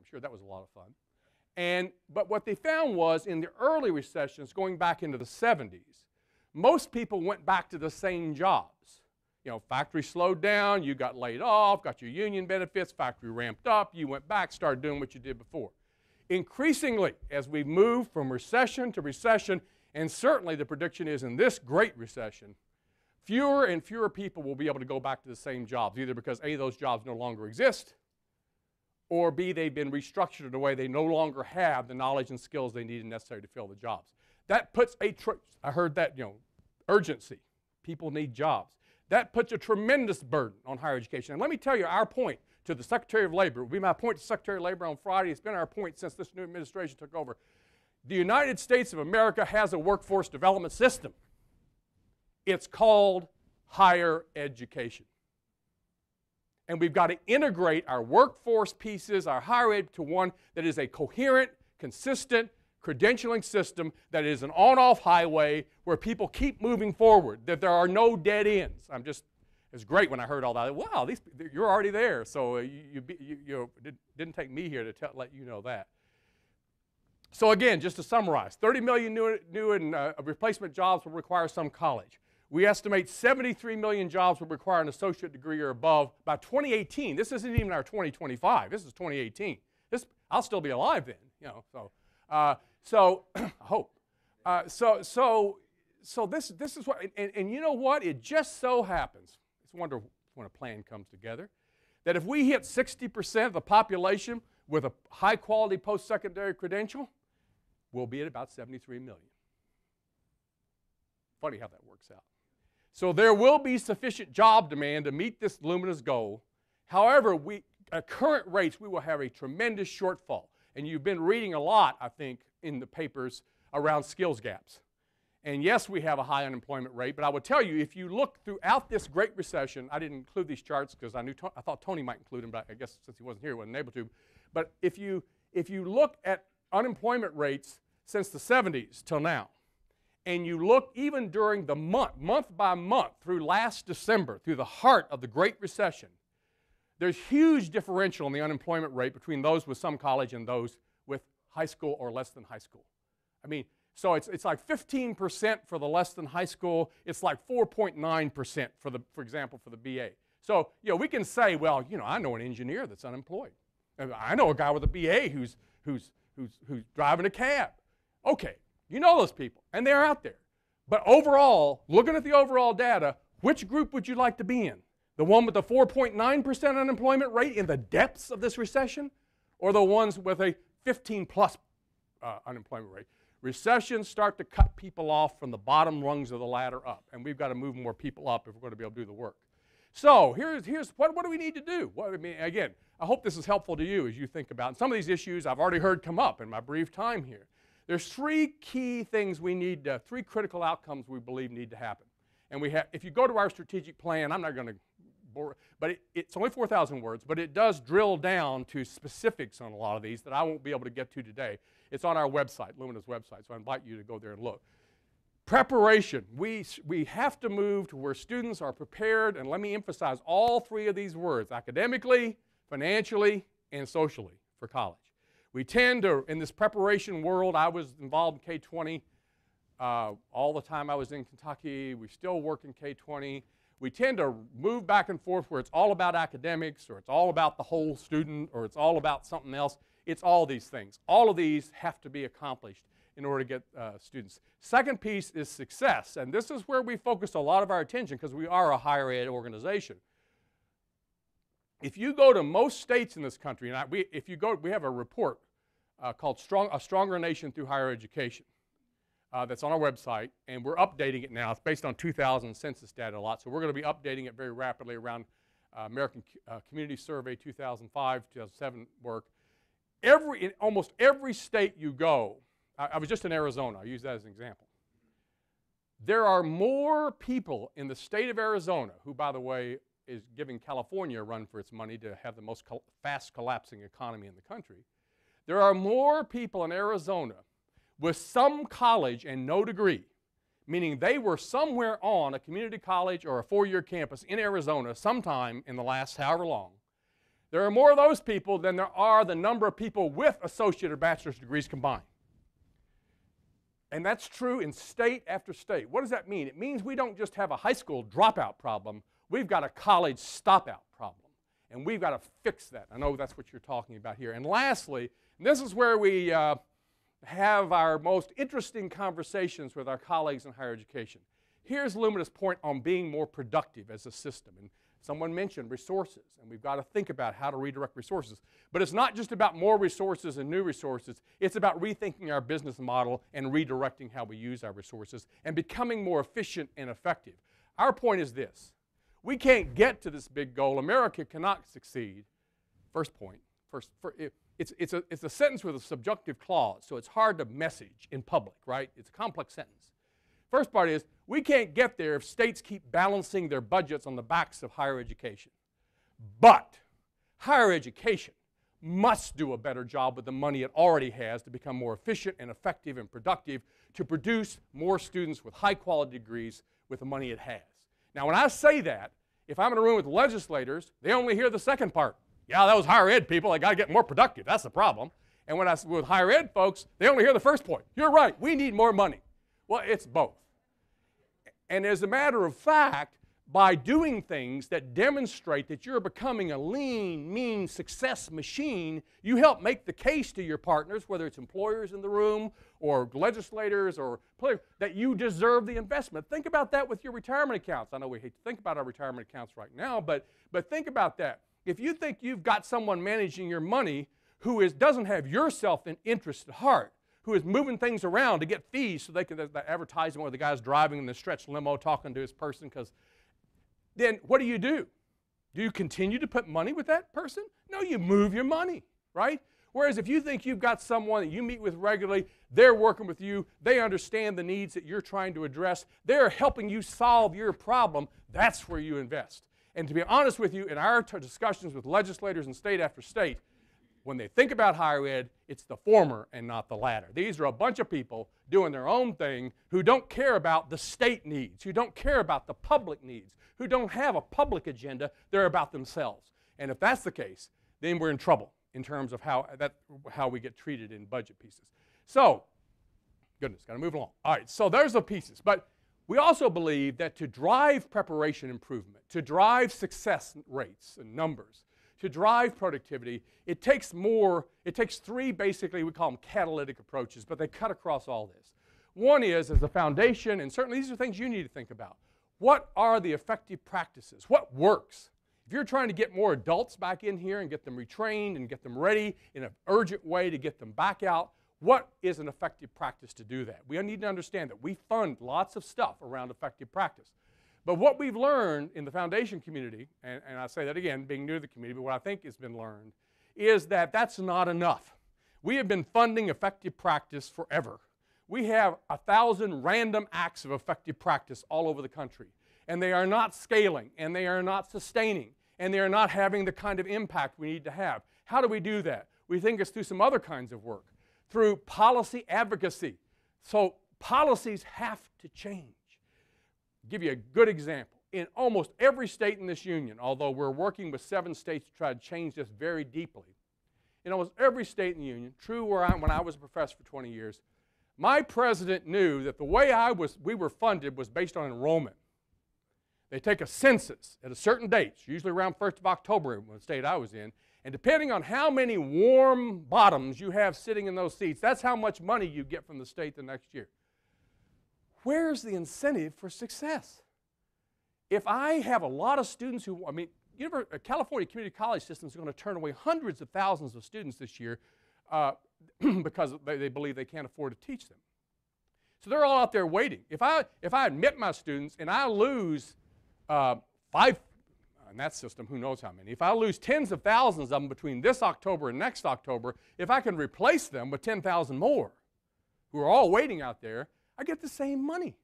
sure that was a lot of fun. But what they found was in the early recessions, going back into the 70s, most people went back to the same jobs. You know, factory slowed down, you got laid off, got your union benefits, factory ramped up, you went back, started doing what you did before. Increasingly, as we move from recession to recession, and certainly the prediction is in this great recession, fewer and fewer people will be able to go back to the same jobs, either because A, those jobs no longer exist, or B, they've been restructured in a way they no longer have the knowledge and skills they need and necessary to fill the jobs. That puts I heard that, you know, urgency. People need jobs. That puts a tremendous burden on higher education. And let me tell you our point to the Secretary of Labor. It will be my point to Secretary of Labor on Friday. It's been our point since this new administration took over. The United States of America has a workforce development system. It's called higher education. And we've got to integrate our workforce pieces, our higher ed, to one that is a coherent, consistent credentialing system that is an on-off highway where people keep moving forward, that there are no dead ends. It's great when I heard all that. Wow, you're already there. So it didn't take me here to let you know that. So again, just to summarize, 30 million new and replacement jobs will require some college. We estimate 73 million jobs will require an associate degree or above by 2018. This isn't even our 2025. This is 2018. I'll still be alive then, you know. So I hope. So this is what, and you know what? It just so happens. It's a wonder when a plan comes together, that if we hit 60% of the population with a high-quality post-secondary credential, we'll be at about 73 million. Funny how that works out. So there will be sufficient job demand to meet this Lumina's goal. However, at current rates, we will have a tremendous shortfall. And you've been reading a lot, I think, in the papers around skills gaps. And yes, we have a high unemployment rate, but I would tell you, if you look throughout this great recession, I didn't include these charts because I thought Tony might include them, but I guess since he wasn't here, he wasn't able to. But if you look at unemployment rates since the 70s till now, and you look even during the month by month, through last December, through the heart of the Great Recession, there's huge differential in the unemployment rate between those with some college and those with high school or less than high school. I mean, so it's like 15% for the less than high school. It's like 4.9% for example, for the BA. So, you know, we can say, well, you know, I know an engineer that's unemployed. I know a guy with a BA who's driving a cab. Okay, you know those people, and they're out there. But overall, looking at the overall data, which group would you like to be in? The one with the 4.9% unemployment rate in the depths of this recession, or the ones with a 15+ unemployment rate? Recessions start to cut people off from the bottom rungs of the ladder up, and we've got to move more people up if we're going to be able to do the work. So here's what do we need to do? Well, I mean, again, I hope this is helpful to you as you think about some of these issues I've already heard come up in my brief time here. There's three key things we need, three critical outcomes we believe need to happen. And if you go to our strategic plan, I'm not going to bore, but it's only 4,000 words, but it does drill down to specifics on a lot of these that I won't be able to get to today. It's on our website, Lumina's website, so I invite you to go there and look. Preparation. We have to move to where students are prepared, and let me emphasize all three of these words, academically, financially, and socially for college. We tend to, in this preparation world, I was involved in K-20 all the time I was in Kentucky. We still work in K-20. We tend to move back and forth where it's all about academics, or it's all about the whole student, or it's all about something else. It's all these things. All of these have to be accomplished in order to get students. Second piece is success, and this is where we focus a lot of our attention because we are a higher ed organization. If you go to most states in this country, and we have a report called A Stronger Nation Through Higher Education that's on our website, and we're updating it now. It's based on 2000 census data a lot, so we're going to be updating it very rapidly around American Community Survey 2005, 2007 work. In almost every state you go, I was just in Arizona, I use that as an example. There are more people in the state of Arizona, who, by the way, is giving California a run for its money to have the most fast collapsing economy in the country. There are more people in Arizona with some college and no degree, meaning they were somewhere on a community college or a four-year campus in Arizona sometime in the last however long, There are more of those people than there are the number of people with associate or bachelor's degrees combined. And that's true in state after state. What does that mean? It means we don't just have a high school dropout problem. We've got a college stopout problem. And we've got to fix that. I know that's what you're talking about here. And lastly, and this is where we have our most interesting conversations with our colleagues in higher education. Here's Lumina's point on being more productive as a system. And someone mentioned resources, and we've got to think about how to redirect resources. But it's not just about more resources and new resources. It's about rethinking our business model and redirecting how we use our resources and becoming more efficient and effective. Our point is this. We can't get to this big goal. America cannot succeed. First point. It's a sentence with a subjunctive clause, so it's hard to message in public, right? It's a complex sentence. First part is, we can't get there if states keep balancing their budgets on the backs of higher education. But higher education must do a better job with the money it already has to become more efficient and effective and productive to produce more students with high-quality degrees with the money it has. Now, when I say that, if I'm in a room with legislators, they only hear the second part. Yeah, those higher ed people, they got to get more productive. That's the problem. And when I with higher ed folks, they only hear the first point. You're right. We need more money. Well, it's both. And as a matter of fact, by doing things that demonstrate that you're becoming a lean, mean success machine, you help make the case to your partners, whether it's employers in the room or legislators or players, that you deserve the investment. Think about that with your retirement accounts. I know we hate to think about our retirement accounts right now, but think about that. If you think you've got someone managing your money who doesn't have your self-interest at heart, who is moving things around to get fees so they can, the advertising where the guy's driving in the stretch limo talking to his person, because then what do? Do you continue to put money with that person? No, you move your money, right? Whereas if you think you've got someone that you meet with regularly, they're working with you, they understand the needs that you're trying to address, they're helping you solve your problem, that's where you invest. And to be honest with you, in our discussions with legislators in state after state, when they think about higher ed, it's the former and not the latter. These are a bunch of people doing their own thing who don't care about the state needs, who don't care about the public needs, who don't have a public agenda. They're about themselves. And if that's the case, then we're in trouble in terms of how we get treated in budget pieces. So, goodness, got to move along. All right, so there's the pieces. But we also believe that to drive preparation improvement, to drive success rates and numbers, to drive productivity, it takes three, basically, we call them catalytic approaches, but they cut across all this. One is, as a foundation, and certainly these are things you need to think about. What are the effective practices? What works? If you're trying to get more adults back in here and get them retrained and get them ready in an urgent way to get them back out, what is an effective practice to do that? We need to understand that we fund lots of stuff around effective practice. But what we've learned in the foundation community, and I say that again, being new to the community, but what I think has been learned, is that that's not enough. We have been funding effective practice forever. We have 1,000 random acts of effective practice all over the country. And they are not scaling, and they are not sustaining, and they are not having the kind of impact we need to have. How do we do that? We think it's through some other kinds of work, through policy advocacy. So policies have to change. I'll give you a good example. In almost every state in this union, although we're working with 7 states to try to change this very deeply, in almost every state in the union, true when I was a professor for 20 years, my president knew that the way we were funded was based on enrollment. They take a census at a certain date, usually around 1st of October in the state I was in, and depending on how many warm bottoms you have sitting in those seats, that's how much money you get from the state the next year. Where's the incentive for success? If I have a lot of students who, California community college system is going to turn away hundreds of thousands of students this year because they believe they can't afford to teach them. So they're all out there waiting. If I admit my students and I lose 5, in that system, who knows how many, if I lose tens of thousands of them between this October and next October, if I can replace them with 10,000 more who are all waiting out there, I get the same money.